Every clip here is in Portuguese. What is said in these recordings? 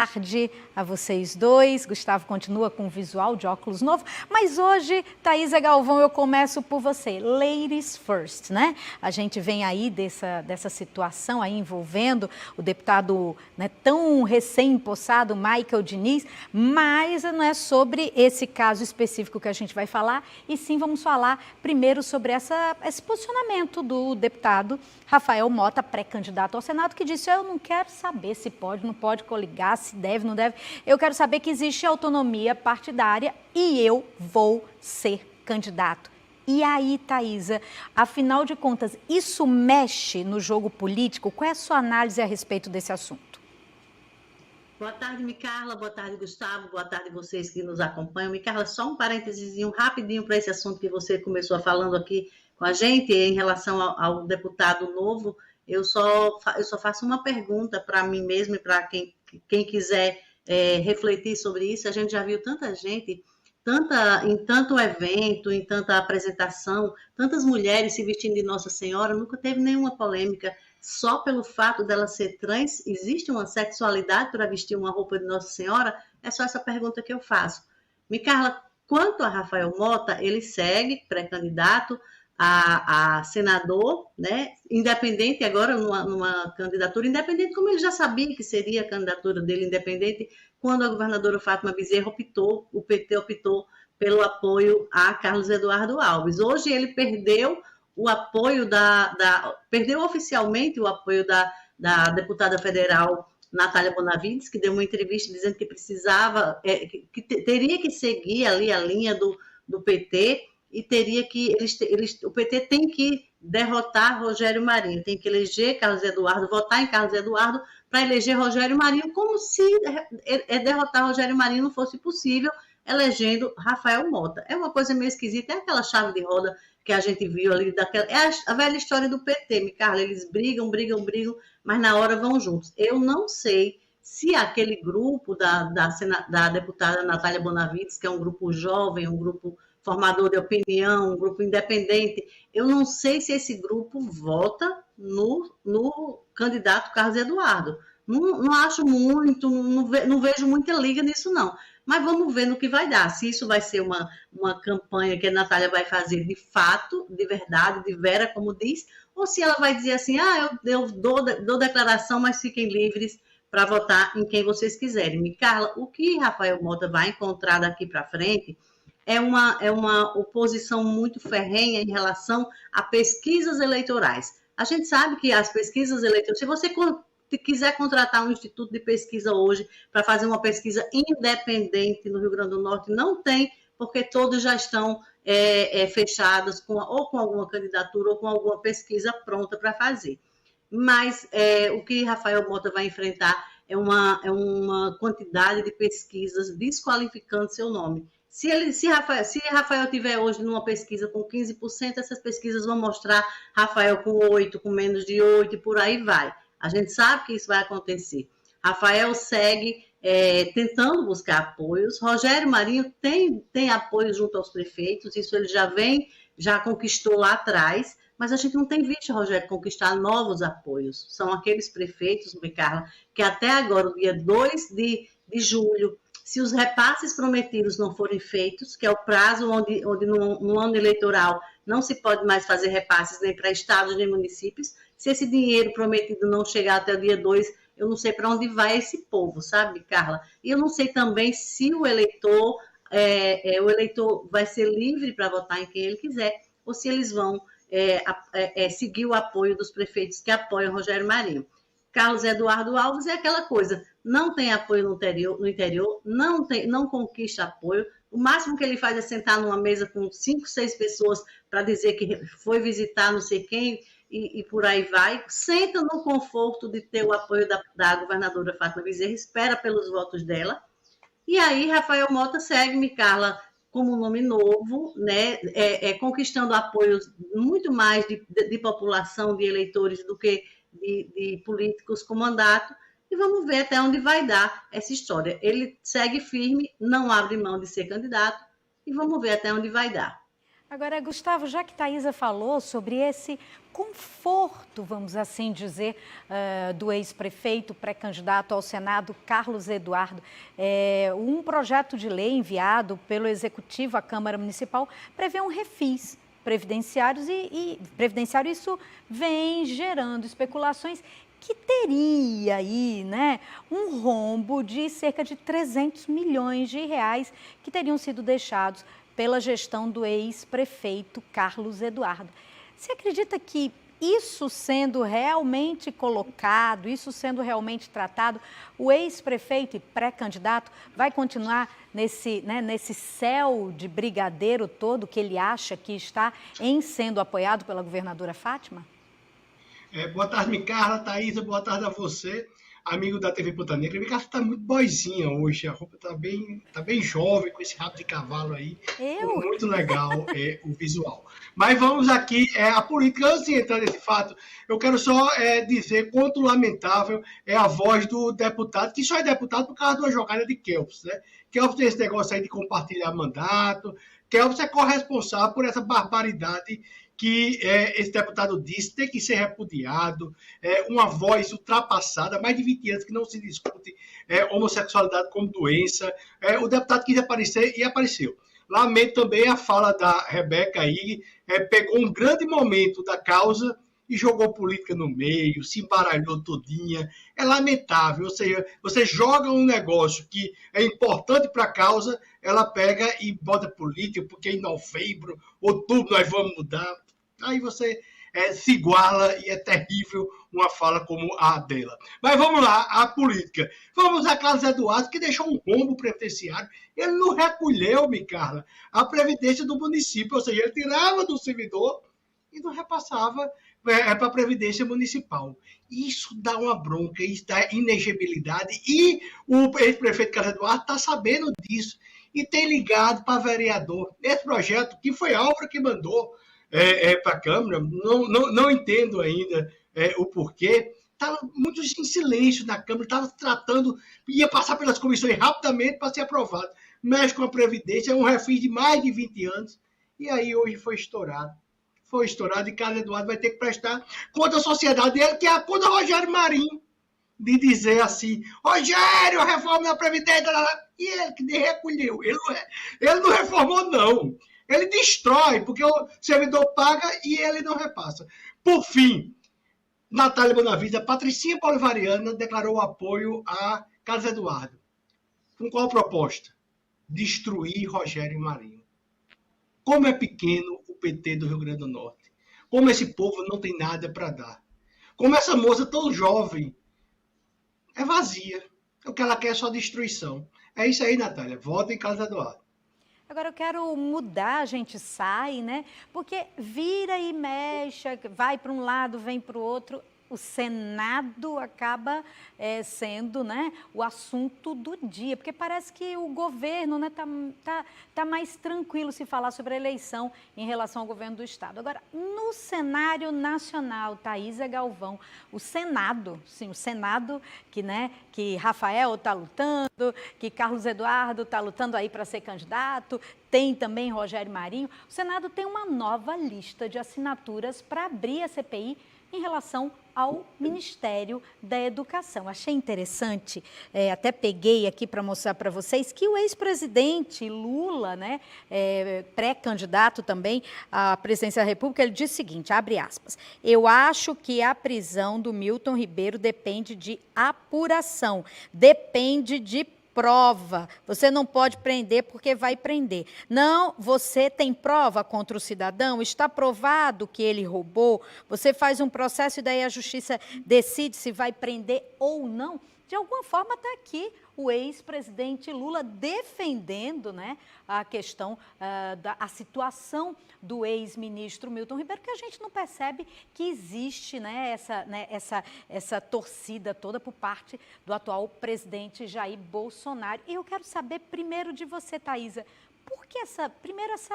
Tarde a vocês dois. Gustavo continua com o visual de óculos novo, mas hoje, Thaisa Galvão, eu começo por você. Ladies first, né? A gente vem aí dessa situação aí envolvendo o deputado, né, tão recém-empossado, Michael Diniz, mas não é sobre esse caso específico que a gente vai falar, e sim vamos falar primeiro sobre esse posicionamento do deputado Rafael Mota, pré-candidato ao Senado, que disse: eu não quero saber se pode, não pode coligar, se deve, não deve. Eu quero saber que existe autonomia partidária e eu vou ser candidato. E aí, Thaisa, afinal de contas, isso mexe no jogo político? Qual é a sua análise a respeito desse assunto? Boa tarde, Micarla. Boa tarde, Gustavo. Boa tarde, vocês que nos acompanham. Micarla, só um parênteses rapidinho para esse assunto que você começou falando aqui com a gente em relação ao deputado novo. Eu só faço uma pergunta para mim mesma e para quem quiser refletir sobre isso. A gente já viu tanta gente, em tanto evento, em tanta apresentação, tantas mulheres se vestindo de Nossa Senhora, nunca teve nenhuma polêmica. Só pelo fato dela ser trans, existe uma sexualidade para vestir uma roupa de Nossa Senhora? É só essa pergunta que eu faço. Micarla, quanto a Rafael Mota, ele segue pré-candidato a senador, né? Independente agora, numa candidatura independente, como ele já sabia que seria a candidatura dele independente, quando a governadora Fátima Bezerra o PT optou pelo apoio a Carlos Eduardo Alves. Hoje ele perdeu o apoio perdeu oficialmente o apoio da deputada federal Natália Bonavides, que deu uma entrevista dizendo que precisava, que teria que seguir ali a linha do PT, e teria que o PT tem que derrotar Rogério Marinho, tem que eleger Carlos Eduardo, votar em Carlos Eduardo para eleger Rogério Marinho, como se derrotar Rogério Marinho não fosse possível, elegendo Rafael Mota. É uma coisa meio esquisita, é aquela chave de roda que a gente viu ali, é a velha história do PT, Micarla, eles brigam, mas na hora vão juntos. Eu não sei se aquele grupo da deputada Natália Bonavides, que é um grupo jovem, um grupo formador de opinião, um grupo independente, eu não sei se esse grupo vota no candidato Carlos Eduardo. Não acho muito, não vejo muita liga nisso, não. Mas vamos ver no que vai dar. Se isso vai ser uma campanha que a Natália vai fazer de fato, de verdade, de vera, como diz, ou se ela vai dizer assim, eu dou declaração, mas fiquem livres para votar em quem vocês quiserem. Micarla, o que Rafael Mota vai encontrar daqui para frente é uma oposição muito ferrenha em relação a pesquisas eleitorais. A gente sabe que as pesquisas eleitorais, se você quiser contratar um instituto de pesquisa hoje para fazer uma pesquisa independente no Rio Grande do Norte, não tem, porque todos já estão fechados ou com alguma candidatura ou com alguma pesquisa pronta para fazer. Mas o que Rafael Mota vai enfrentar é uma quantidade de pesquisas desqualificando seu nome. Se Rafael tiver hoje numa pesquisa com 15%, essas pesquisas vão mostrar Rafael com 8%, com menos de 8%, e por aí vai. A gente sabe que isso vai acontecer. Rafael segue tentando buscar apoios. Rogério Marinho tem apoio junto aos prefeitos, isso ele já conquistou lá atrás, mas a gente não tem visto Rogério conquistar novos apoios. São aqueles prefeitos, Micarla, que até agora, o dia 2 de julho, se os repasses prometidos não forem feitos, que é o prazo onde no ano eleitoral não se pode mais fazer repasses nem para estados nem municípios, se esse dinheiro prometido não chegar até o dia 2, eu não sei para onde vai esse povo, sabe, Carla? E eu não sei também se o eleitor vai ser livre para votar em quem ele quiser, ou se eles vão seguir o apoio dos prefeitos que apoiam Rogério Marinho. Carlos Eduardo Alves é aquela coisa, não tem apoio no interior, não conquista apoio, o máximo que ele faz é sentar numa mesa com 5, 6 pessoas para dizer que foi visitar não sei quem e por aí vai, senta no conforto de ter o apoio da governadora Fátima Bezerra, espera pelos votos dela, e aí Rafael Mota segue, Micarla, como um nome novo, né, conquistando apoios muito mais de população, de eleitores, do que de políticos com mandato, e vamos ver até onde vai dar essa história. Ele segue firme, não abre mão de ser candidato, e vamos ver até onde vai dar. Agora, Gustavo, já que Thaisa falou sobre esse conforto, vamos assim dizer, do ex-prefeito pré-candidato ao Senado, Carlos Eduardo, um projeto de lei enviado pelo Executivo à Câmara Municipal prevê um refis previdenciário, isso vem gerando especulações que teria aí, né, um rombo de cerca de 300 milhões de reais que teriam sido deixados pela gestão do ex-prefeito Carlos Eduardo. Você acredita que isso sendo realmente colocado, isso sendo realmente tratado, o ex-prefeito e pré-candidato vai continuar nesse céu de brigadeiro todo que ele acha que está sendo apoiado pela governadora Fátima? Boa tarde, Micarla, Thaisa, boa tarde a você, amigo da TV Ponta Negra. Micarla está muito boizinha hoje, a roupa tá bem jovem, com esse rabo de cavalo aí. Eu? Muito legal o visual. Mas vamos aqui, a política, antes de entrar nesse fato, eu quero só dizer quanto lamentável é a voz do deputado, que só é deputado por causa de uma jogada de Kelps, né? Kelps tem esse negócio aí de compartilhar mandato, Kelps é corresponsável por essa barbaridade que esse deputado disse, tem que ser repudiado, uma voz ultrapassada, mais de 20 anos que não se discute homossexualidade como doença. O deputado quis aparecer e apareceu. Lamento também a fala da Rebeca aí, pegou um grande momento da causa e jogou política no meio, se embaralhou todinha. É lamentável, ou seja, você joga um negócio que é importante para a causa, ela pega e bota política, porque em novembro, outubro nós vamos mudar. Aí você se iguala e é terrível uma fala como a dela. Mas vamos lá, a política. Vamos a Carlos Eduardo, que deixou um rombo previdenciário. Ele não recolheu, Micarla, a previdência do município, ou seja, ele tirava do servidor e não repassava para a Previdência Municipal. Isso dá uma bronca, isso dá inegibilidade, e o ex-prefeito Carlos Eduardo está sabendo disso e tem ligado para vereador. Esse projeto, que foi a obra que mandou para a Câmara, não entendo ainda o porquê, estava muito em silêncio na Câmara, estava tratando, ia passar pelas comissões rapidamente para ser aprovado. Mexe com a Previdência, é um refis de mais de 20 anos, e aí hoje foi estourado. Foi estourado e Carlos Eduardo vai ter que prestar conta à sociedade dele, que é a conta do Rogério Marinho, de dizer assim, Rogério, reforma da Previdência, e ele que nem recolheu. Ele não reformou, não. Ele destrói, porque o servidor paga e ele não repassa. Por fim, Natália Bonavida, Patricinha Bolivariana declarou apoio a Carlos Eduardo. Com qual proposta? Destruir Rogério Marinho. Como é pequeno o PT do Rio Grande do Norte. Como esse povo não tem nada para dar. Como essa moça tão jovem é vazia. O que ela quer é só destruição. É isso aí, Natália. Vota em Carlos Eduardo. Agora eu quero mudar, a gente sai, né? Porque vira e mexe, vai para um lado, vem para o outro. O Senado acaba sendo, né, o assunto do dia, porque parece que o governo, né, tá mais tranquilo se falar sobre a eleição em relação ao governo do Estado. Agora, no cenário nacional, Thaisa Galvão, o Senado, sim, o Senado que Rafael está lutando, que Carlos Eduardo está lutando aí para ser candidato, tem também Rogério Marinho, o Senado tem uma nova lista de assinaturas para abrir a CPI em relação ao Ministério da Educação. Achei interessante, até peguei aqui para mostrar para vocês, que o ex-presidente Lula, né, pré-candidato também à presidência da República, ele disse o seguinte, abre aspas, eu acho que a prisão do Milton Ribeiro depende de apuração, depende de prova. Você não pode prender porque vai prender. Não, você tem prova contra o cidadão, está provado que ele roubou, você faz um processo e daí a justiça decide se vai prender ou não. De alguma forma está aqui o ex-presidente Lula defendendo, né, a questão a situação do ex-ministro Milton Ribeiro, que a gente não percebe que existe, né, essa torcida toda por parte do atual presidente Jair Bolsonaro. E eu quero saber primeiro de você, Thaisa, por que essa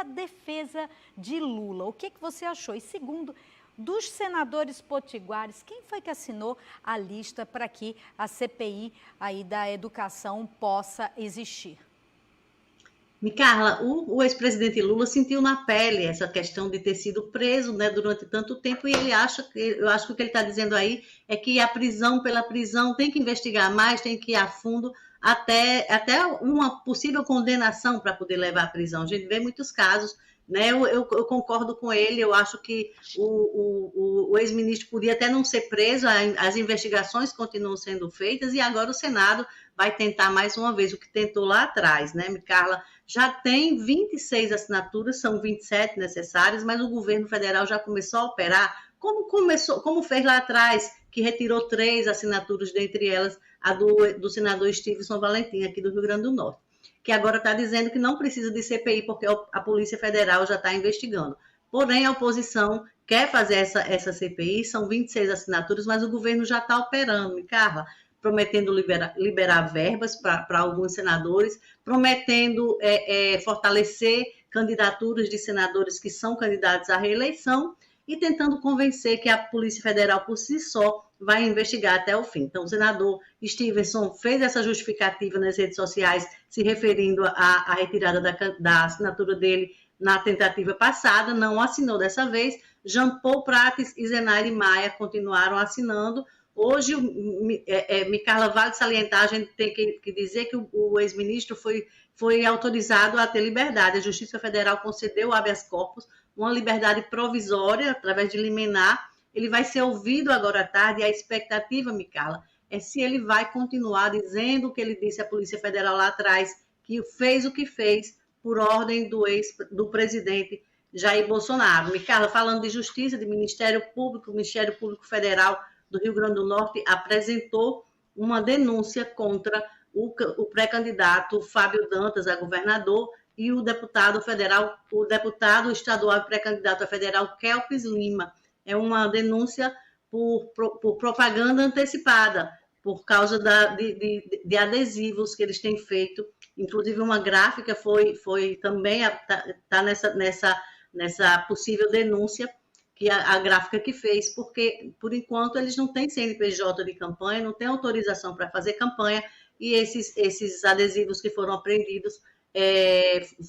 defesa de Lula? O que você achou? E segundo, dos senadores potiguares, quem foi que assinou a lista para que a CPI aí da educação possa existir? Carla, o ex-presidente Lula sentiu na pele essa questão de ter sido preso, né, durante tanto tempo, e eu acho que o que ele está dizendo aí é que a prisão pela prisão tem que investigar mais, tem que ir a fundo até uma possível condenação para poder levar à prisão. A gente vê muitos casos, né? Eu concordo com ele, eu acho que o ex-ministro podia até não ser preso, as investigações continuam sendo feitas, e agora o Senado vai tentar mais uma vez o que tentou lá atrás, né, Carla? Já tem 26 assinaturas, são 27 necessárias, mas o governo federal já começou a operar, como fez lá atrás, que retirou 3 assinaturas, dentre elas a do senador Stevenson Valentim, aqui do Rio Grande do Norte, que agora está dizendo que não precisa de CPI, porque a Polícia Federal já está investigando. Porém, a oposição quer fazer essa CPI, são 26 assinaturas, mas o governo já está operando, Carla, prometendo liberar verbas para alguns senadores, prometendo fortalecer candidaturas de senadores que são candidatos à reeleição e tentando convencer que a Polícia Federal, por si só, vai investigar até o fim. Então, o senador Stevenson fez essa justificativa nas redes sociais, se referindo à retirada da assinatura dele na tentativa passada, não assinou dessa vez. Jean Paul Prates e Zenaide Maia continuaram assinando. Hoje, Carla, vale salientar, a gente tem que dizer que o ex-ministro foi autorizado a ter liberdade. A Justiça Federal concedeu o habeas corpus, uma liberdade provisória, através de liminar. Ele vai ser ouvido agora à tarde, e a expectativa, Carla, é se ele vai continuar dizendo o que ele disse à Polícia Federal lá atrás, que fez o que fez por ordem do presidente Jair Bolsonaro. Carla, falando de justiça, de Ministério Público Federal do Rio Grande do Norte apresentou uma denúncia contra o pré-candidato Fábio Dantas a governador e o deputado estadual e pré-candidato a federal Kelpis Lima. É uma denúncia por propaganda antecipada, por causa de adesivos que eles têm feito. Inclusive, uma gráfica foi também tá nessa possível denúncia, que a gráfica que fez, porque, por enquanto, eles não têm CNPJ de campanha, não têm autorização para fazer campanha, e esses adesivos que foram apreendidos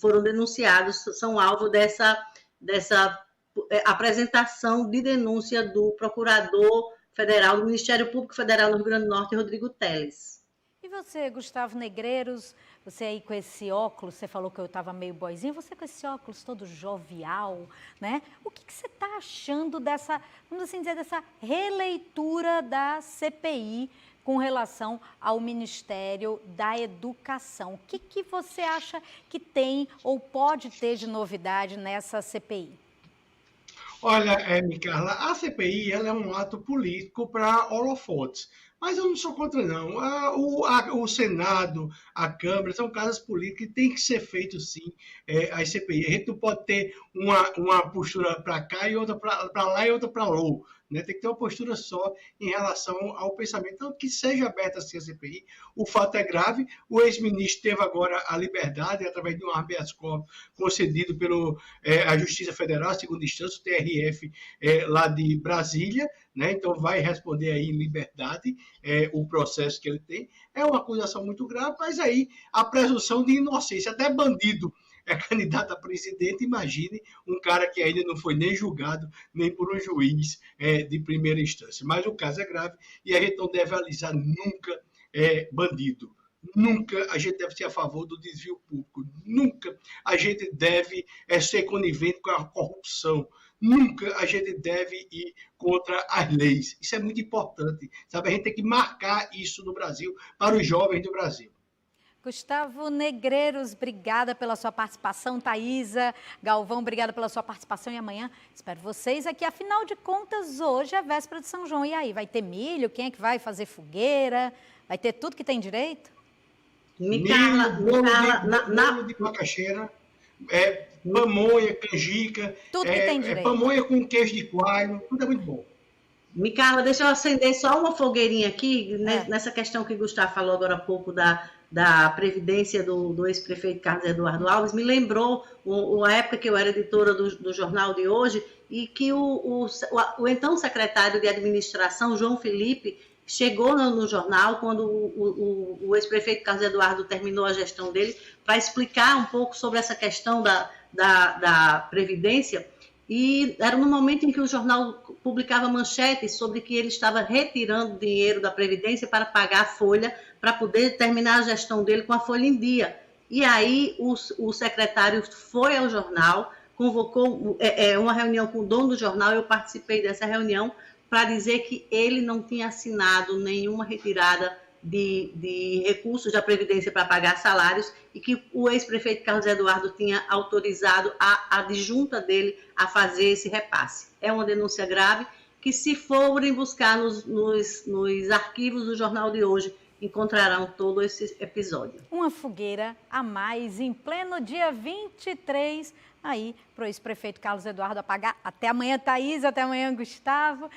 foram denunciados, são alvo dessa apresentação de denúncia do procurador federal, do Ministério Público Federal do Rio Grande do Norte, Rodrigo Teles. E você, Gustavo Negreiros, você aí com esse óculos, você falou que eu estava meio boizinho, você com esse óculos todo jovial, né? O que você está achando dessa, vamos assim dizer, dessa releitura da CPI com relação ao Ministério da Educação? O que você acha que tem ou pode ter de novidade nessa CPI? Olha, Carla, a CPI ela é um ato político para holofotes, mas eu não sou contra, não. O Senado, a Câmara, são casas políticas que tem que ser feito, sim, as CPI. A gente não pode ter uma postura para cá e outra para lá e outra para lá. Né? Tem que ter uma postura só em relação ao pensamento. Então, que seja aberta assim a CPI. O fato é grave. O ex-ministro teve agora a liberdade, através de um habeas corpus concedido pela Justiça Federal, a segunda instância, o TRF, lá de Brasília. Né? Então, vai responder aí em liberdade o processo que ele tem. É uma acusação muito grave, mas aí a presunção de inocência, até bandido é candidato a presidente, imagine um cara que ainda não foi nem julgado, nem por um juiz de primeira instância. Mas o caso é grave e a gente não deve alisar nunca bandido. Nunca a gente deve ser a favor do desvio público. Nunca a gente deve ser conivente com a corrupção. Nunca a gente deve ir contra as leis. Isso é muito importante. Sabe? A gente tem que marcar isso no Brasil, para os jovens do Brasil. Gustavo Negreiros, obrigada pela sua participação. Thaisa, Galvão, obrigada pela sua participação. E amanhã espero vocês aqui. Afinal de contas, hoje é véspera de São João. E aí, vai ter milho? Quem é que vai fazer fogueira? Vai ter tudo que tem direito? Bolo de macaxeira, pamonha, canjica, tudo que tem direito. Pamonha com queijo de coalho, tudo é muito bom. Carla, deixa eu acender só uma fogueirinha aqui, nessa questão que o Gustavo falou agora há pouco da previdência do ex-prefeito Carlos Eduardo Alves. Me lembrou a época que eu era editora do Jornal de Hoje, e que o então secretário de administração, João Felipe, chegou no jornal quando o ex-prefeito Carlos Eduardo terminou a gestão dele, para explicar um pouco sobre essa questão da Previdência, e era no momento em que o jornal publicava manchetes sobre que ele estava retirando dinheiro da Previdência para pagar a folha, para poder terminar a gestão dele com a folha em dia. E aí o secretário foi ao jornal, convocou uma reunião com o dono do jornal, eu participei dessa reunião, para dizer que ele não tinha assinado nenhuma retirada de recursos da Previdência para pagar salários e que o ex-prefeito Carlos Eduardo tinha autorizado a adjunta dele a fazer esse repasse. É uma denúncia grave que, se forem buscar nos arquivos do jornal de hoje, encontrarão todo esse episódio. Uma fogueira a mais em pleno dia 23, aí para o ex-prefeito Carlos Eduardo apagar. Até amanhã, Thaís, até amanhã, Gustavo.